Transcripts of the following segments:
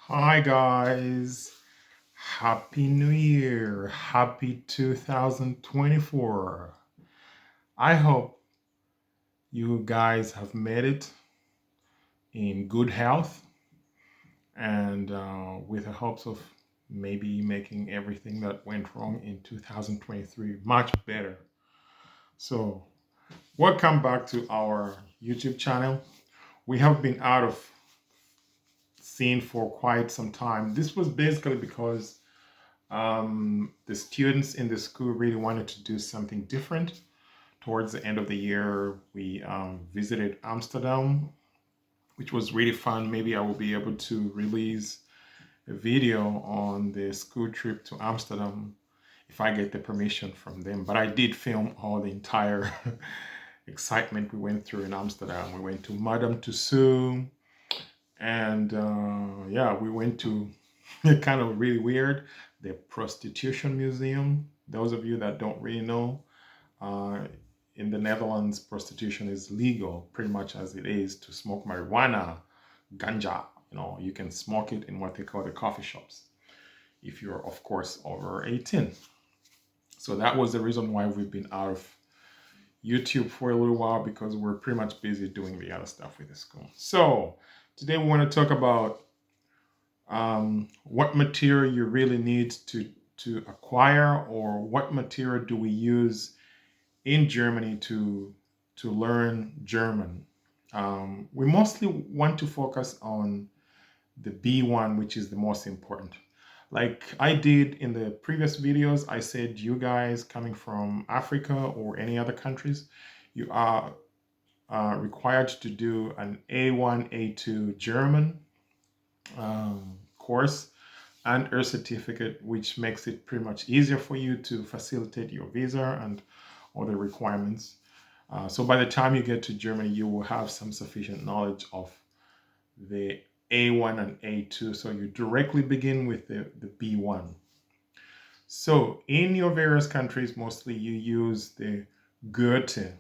Hi guys, Happy New Year, Happy 2024. I hope you guys have made it in good health and with the hopes of maybe making everything that went wrong in 2023 much better. So, welcome back to our YouTube channel. We have been out of scene for quite some time. This was basically because the students in the school really wanted to do something different. Towards the end of the year, we visited Amsterdam, which was really fun. Maybe I will be able to release a video on the school trip to Amsterdam if I get the permission from them. But I did film all the entire excitement we went through in Amsterdam. We went to Madame Tussauds, and yeah, we went to kind of really weird the prostitution museum. Those of you that don't really know, uh, in the Netherlands, prostitution is legal, pretty much as it is to smoke marijuana, ganja. You can smoke it in what they call the coffee shops if you're, of course, over 18. So that was the reason why we've been out of YouTube for a little while, because we're pretty much busy doing the other stuff with the school. So today we want to talk about what material you really need to acquire, or what material do we use in Germany to learn German. We mostly want to focus on the B1, which is the most important. Like I did in the previous videos, I said you guys coming from Africa or any other countries, you are required to do an A1, A2 German course and a certificate, which makes it pretty much easier for you to facilitate your visa and other requirements. So by the time you get to Germany, you will have some sufficient knowledge of the A1 and A2. So you directly begin with the B1. So in your various countries, mostly you use the Goethe,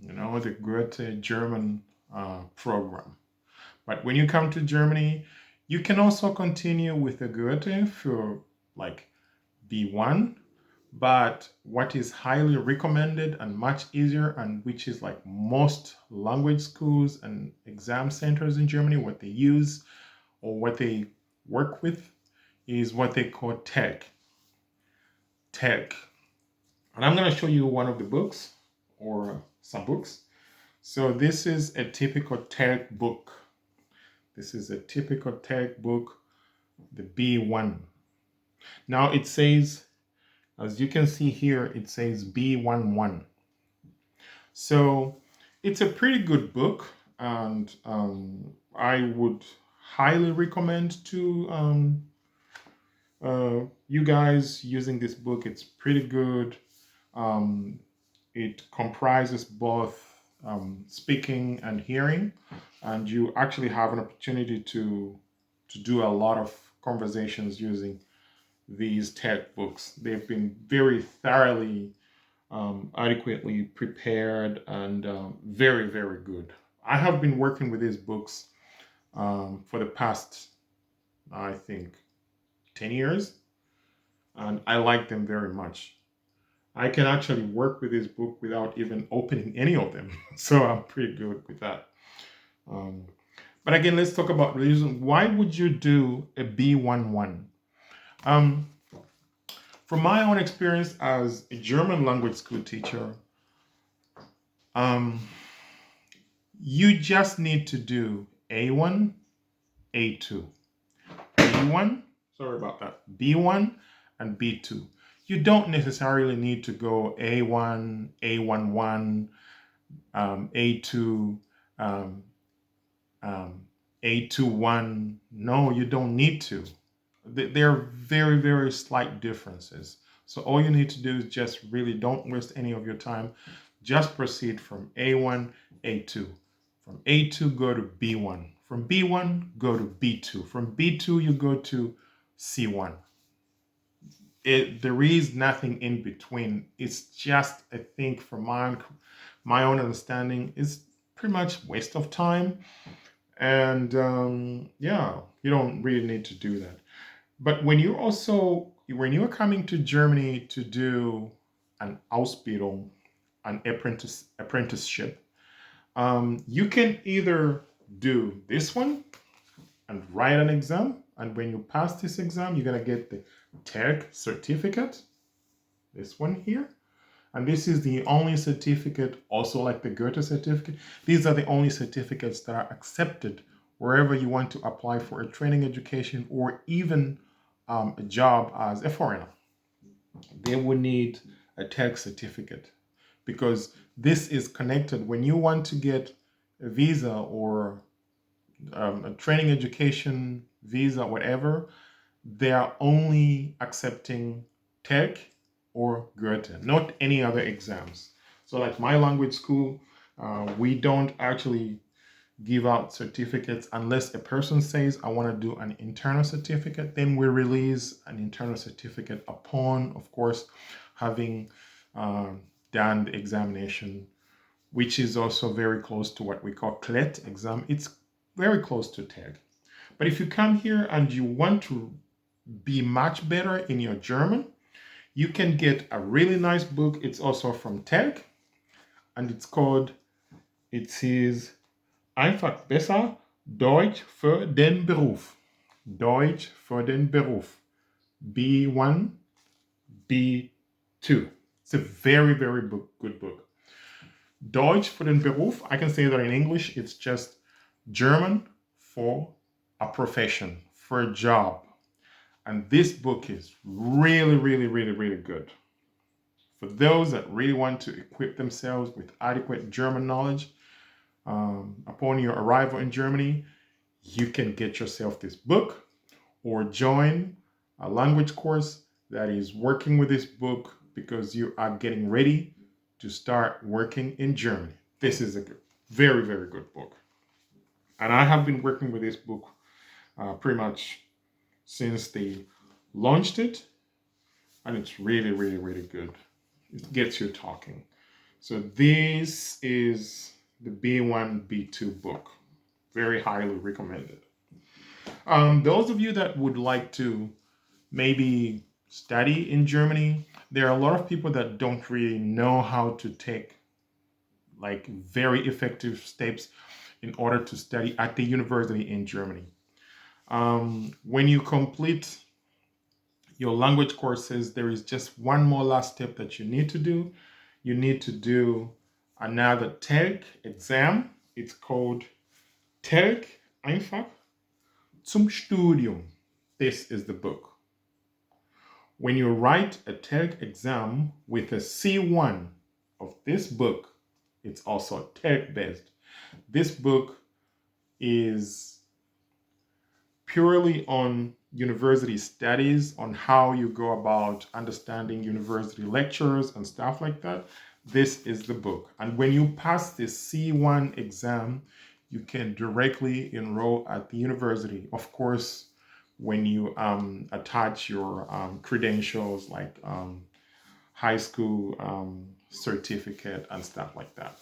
the Goethe German program. But when you come to Germany, you can also continue with the Goethe for like B1, but what is highly recommended and much easier, and which is like most language schools and exam centers in Germany, what they use or what they work with is what they call tech. Tech. And I'm going to show you one of the books or some books. So this is a typical tech book. This is a typical tech book, the B1. Now it says, as you can see here, it says B11. So it's a pretty good book, and I would highly recommend to you guys using this book. It's pretty good. Um, it comprises both speaking and hearing, and you actually have an opportunity to do a lot of conversations using these tech books. They've been very thoroughly adequately prepared and very, very good. I have been working with these books for the past, I think, 10 years, and I like them very much. I can actually work with this book without even opening any of them, so I'm pretty good with that. Um, but again, let's talk about the reason. Why would you do a B11? Um, from my own experience as a German language school teacher, um, you just need to do A1, A2, B1, sorry about that, B1 and B2. You don't necessarily need to go A1, A11, A2, um, A21. No, you don't need to. There are very, very slight differences. So all you need to do is just really don't waste any of your time. Just proceed from A1, A2. From A2, go to B1. From B1, go to B2. From B2, you go to C1. There is nothing in between. It's just, I think, from my own understanding, it's pretty much waste of time. And yeah, you don't really need to do that. But when you're coming to Germany to do an Ausbildung, an apprenticeship, you can either do this one and write an exam, and when you pass this exam, you're gonna get the TERC certificate. This one here. And this is the only certificate, also like the Goethe certificate. These are the only certificates that are accepted wherever you want to apply for a training education or even a job as a foreigner. They would need a tech certificate because this is connected. When you want to get a visa or a training education visa, whatever, they are only accepting tech or Goethe, not any other exams. So, like my language school, we don't actually give out certificates unless a person says, I want to do an internal certificate. Then we release an internal certificate upon, of course, having done the examination, which is also very close to what we call CLET exam. It's very close to TEG. But if you come here and you want to be much better in your German, you can get a really nice book. It's also from TEG, and it says Einfach besser Deutsch für den Beruf. Deutsch für den Beruf. B1, B2. It's a very, very good book. Deutsch für den Beruf, I can say that in English, it's just German for a profession, for a job. And this book is really, really, really, really good. For those that really want to equip themselves with adequate German knowledge, upon your arrival in Germany, you can get yourself this book or join a language course that is working with this book because you are getting ready to start working in Germany. This is a very, very good book. And I have been working with this book pretty much since they launched it. And it's really, really, really good. It gets you talking. So this is the B1, B2 book. Very highly recommended. Those of you that would like to maybe study in Germany, there are a lot of people that don't really know how to take like very effective steps in order to study at the university in Germany. When you complete your language courses, there is just one more last step that you need to do. You need to do another TEG exam. It's called TEG einfach zum Studium. This is the book. When you write a TEG exam with a C1 of this book, it's also TEG based. This book is purely on university studies, on how you go about understanding university lectures and stuff like that. This is the book. And when you pass this C1 exam, you can directly enroll at the university. Of course, when you attach your credentials like high school certificate and stuff like that,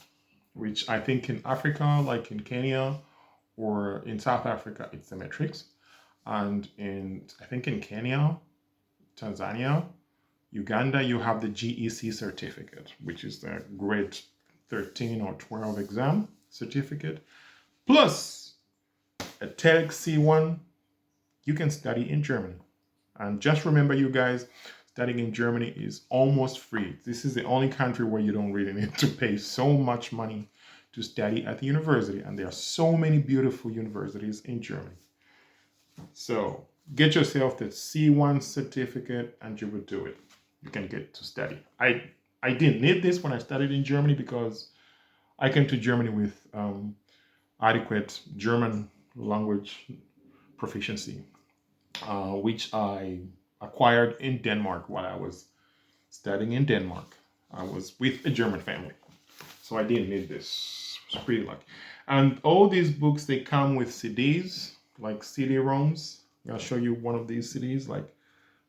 which I think in Africa, like in Kenya or in South Africa, it's the matrix. And I think in Kenya, Tanzania, Uganda, you have the GEC certificate, which is the grade 13 or 12 exam certificate, plus a TEG C1. You can study in Germany. And just remember, you guys, studying in Germany is almost free. This is the only country where you don't really need to pay so much money to study at the university. And there are so many beautiful universities in Germany. So get yourself the C1 certificate and you will do it. You can get to study. I didn't need this when I studied in Germany because I came to Germany with adequate German language proficiency, which I acquired in Denmark while I was studying in Denmark. I was with a German family, so I didn't need this. It's pretty lucky. And all these books, they come with CDs, like CD-ROMs. I'll show you one of these CDs. Like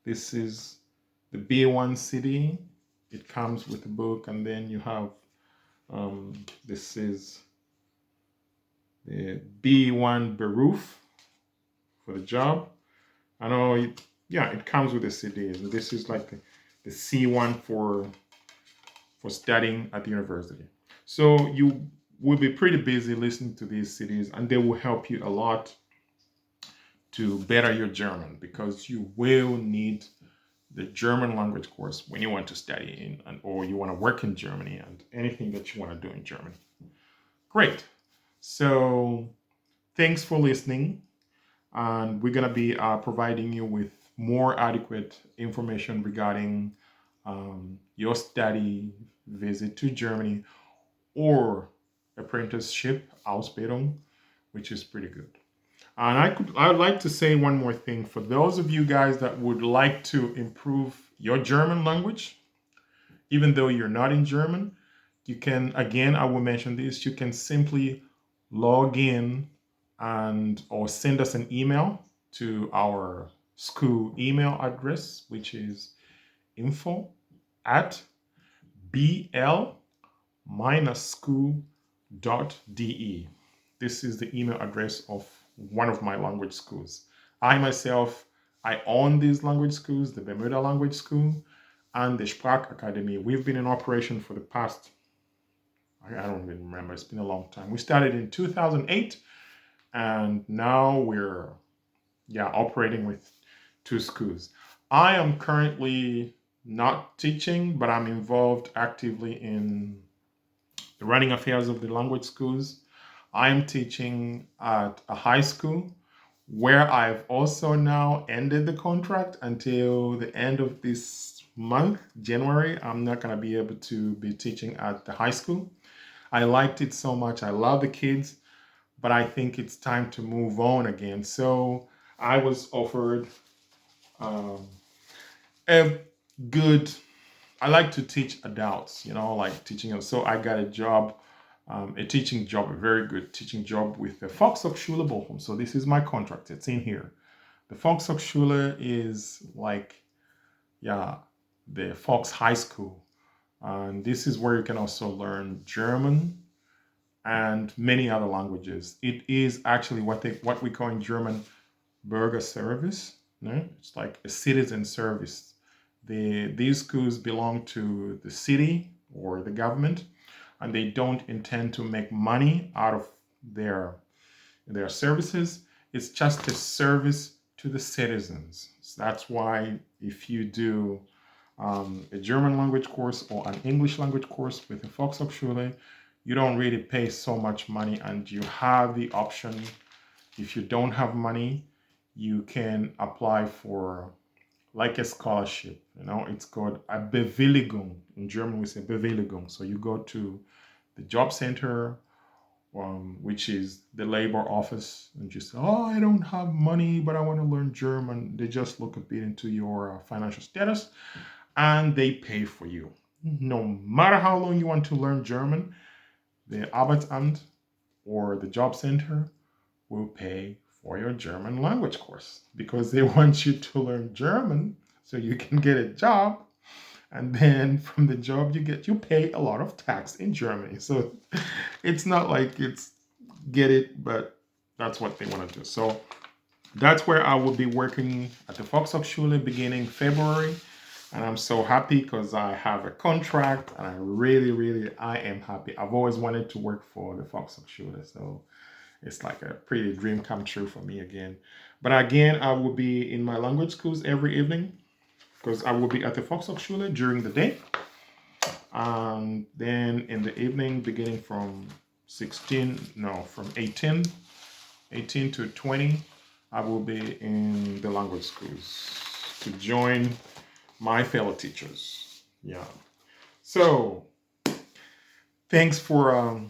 this is the B1 CD. It comes with the book, and then you have this is the B1 Beruf for the job. I know, it comes with the CDs. And this is like the C1 for studying at the university. So you will be pretty busy listening to these CDs, and they will help you a lot to better your German, because you will need the German language course when you want to study or you want to work in Germany and anything that you want to do in Germany. Great. So thanks for listening. And we're going to be providing you with more adequate information regarding your study visit to Germany or apprenticeship, Ausbildung, which is pretty good. And I'd like to say one more thing for those of you guys that would like to improve your German language, even though you're not in German. You can, again, I will mention this, you can simply log in or send us an email to our school email address, which is info@bl-school.de. This is the email address of one of my language schools. I myself, I own these language schools, the Bermuda Language School and the Sprachakademie. We've been in operation for the past, I don't even remember, it's been a long time. We started in 2008, and now we're operating with 2 schools. I am currently not teaching, but I'm involved actively in the running affairs of the language schools. I'm teaching at a high school where I've also now ended the contract until the end of this month, January. I'm not going to be able to be teaching at the high school. I liked it so much. I love the kids, but I think it's time to move on again. So I was offered a good, I like to teach adults, like teaching them. So I got a job, a teaching job, a very good teaching job with the Volkshochschule Bochum. So this is my contract. It's in here. The Volkshochschule is like, the Volks High School. And this is where you can also learn German and many other languages. It is actually what we call in German Bürgerservice. No? It's like a citizen service. These schools belong to the city or the government, and they don't intend to make money out of their services. It's just a service to the citizens. So that's why if you do a German language course or an English language course with the Volkshochschule, you don't really pay so much money, and you have the option, if you don't have money, you can apply for like a scholarship. It's called a Bewilligung. In German, we say Bewilligung. So you go to the job center, which is the labor office, and you say, "Oh, I don't have money, but I want to learn German." They just look a bit into your financial status, and they pay for you. No matter how long you want to learn German, the Arbeitsamt or the job center will pay for your German language course, because they want you to learn German so you can get a job, and then from the job you pay a lot of tax in Germany. So it's not like it's get it, but that's what they want to do. So that's where I will be working at the Volkshochschule beginning February. And I'm so happy because I have a contract, and I am happy. I've always wanted to work for the Volkshochschule, so it's like a pretty dream come true for me again. But again, I will be in my language schools every evening, because I will be at the Volkshochschule during the day. And then in the evening, beginning from 18 to 20, I will be in the language schools to join my fellow teachers. Yeah. So thanks for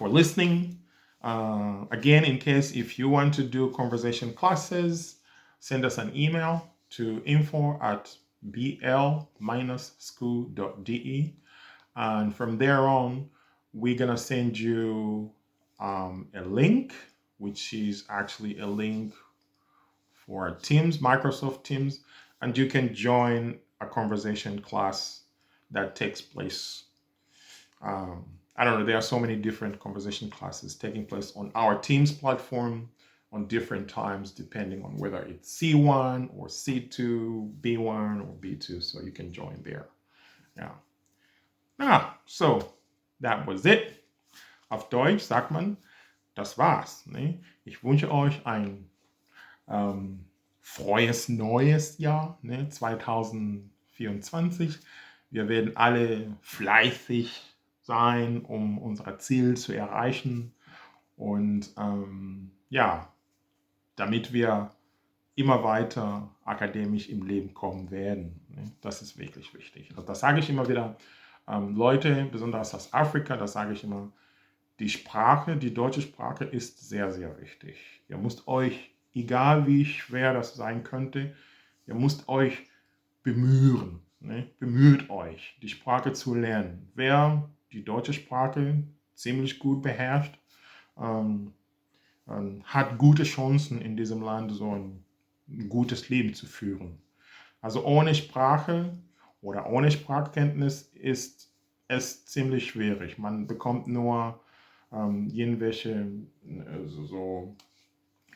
listening. Again, in case if you want to do conversation classes, send us an email to info@bl-school.de, and from there on, we're gonna send you a link, which is actually a link for Teams, Microsoft Teams, and you can join a conversation class that takes place I don't know, there are so many different conversation classes taking place on our Teams platform on different times, depending on whether it's C1 or C2, B1 or B2. So you can join there. Ja. So, that was it. Auf Deutsch sagt man, das war's. Ne? Ich wünsche euch ein frohes neues Jahr, ne? 2024. Wir werden alle fleißig sein, um unser Ziel zu erreichen. Und ja, damit wir immer weiter akademisch im Leben kommen werden. Ne? Das ist wirklich wichtig. Also das sage ich immer wieder. Leute, besonders aus Afrika, das sage ich immer, die Sprache, die deutsche Sprache ist sehr, sehr wichtig. Ihr müsst euch, egal wie schwer das sein könnte, ihr müsst euch bemühen. Ne? Bemüht euch, die Sprache zu lernen. Wer die deutsche Sprache ziemlich gut beherrscht, hat gute Chancen in diesem Land so ein gutes Leben zu führen. Also ohne Sprache oder ohne Sprachkenntnis ist es ziemlich schwierig. Man bekommt nur irgendwelche so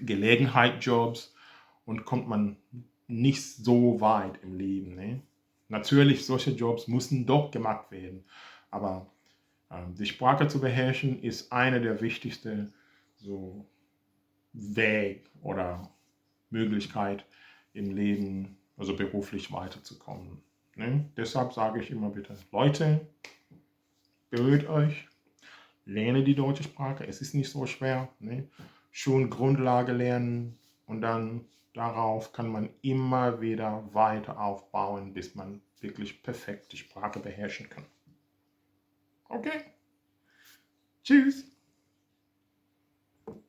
Gelegenheitsjobs und kommt man nicht so weit im Leben. Ne? Natürlich, solche Jobs müssen doch gemacht werden, aber die Sprache zu beherrschen ist eine der wichtigsten so Weg oder Möglichkeit im Leben, also beruflich weiterzukommen. Ne? Deshalb sage ich immer bitte, Leute, bemüht euch, lerne die deutsche Sprache, es ist nicht so schwer. Ne? Schon Grundlage lernen und dann darauf kann man immer wieder weiter aufbauen, bis man wirklich perfekt die Sprache beherrschen kann. Okay, tschüss.